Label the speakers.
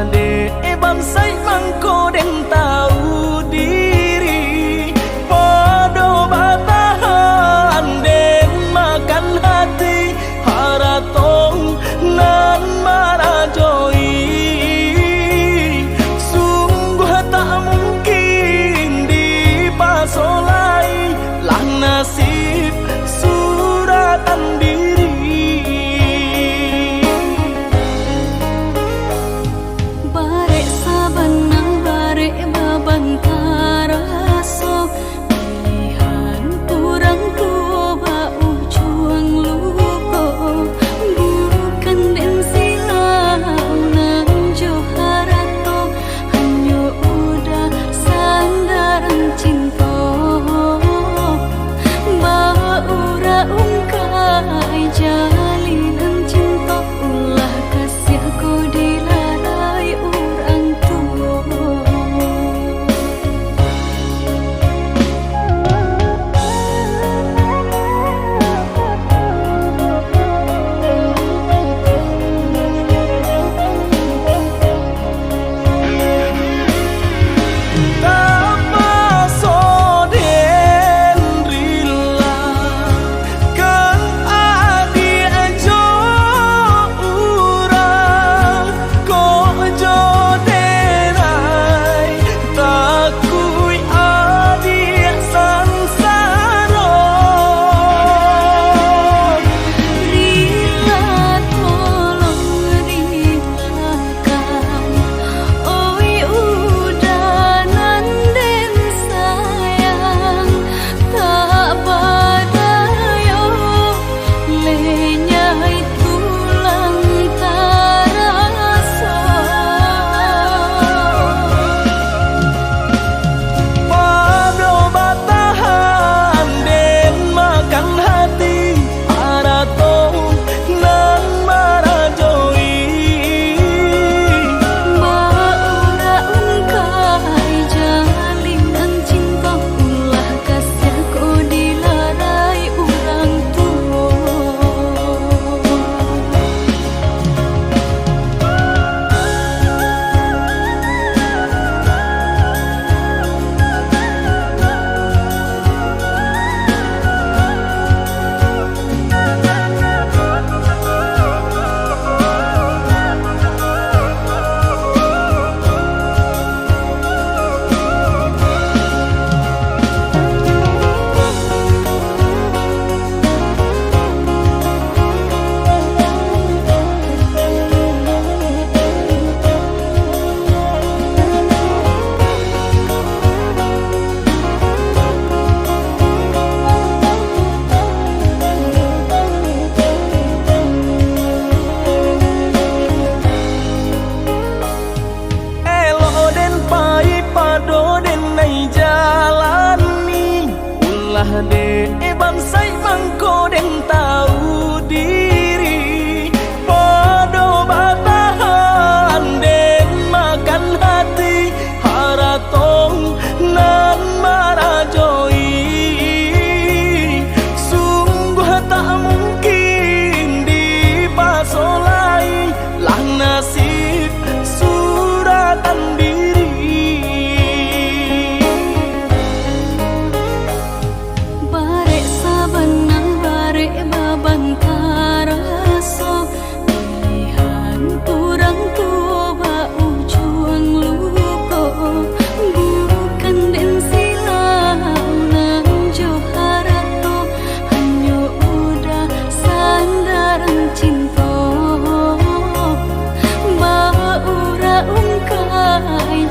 Speaker 1: de bansai mangko den tahu diri podo batahan den makan hati haratong nan marajoi sungguh tak mungkin dipasolai lah nasib suratan diri.
Speaker 2: Barek sabanang barek babantaraso pilihan kurang tua ujung luko bukan den silau nan joharato hanya udah sandaran cinta baura ungkai jalinan cinta ulah kasih ku dilarai orang tua.
Speaker 1: De bansai mangko den tahu diri podo batahan den makan hati haratong nan marajoi sungguh tak mungkin dipasolai lah nasib suratan diri.
Speaker 2: Babantaraso pilihan kurang tua ujung luko bukan den silau nan joharato hanya udah sandaran cinta baura ungkai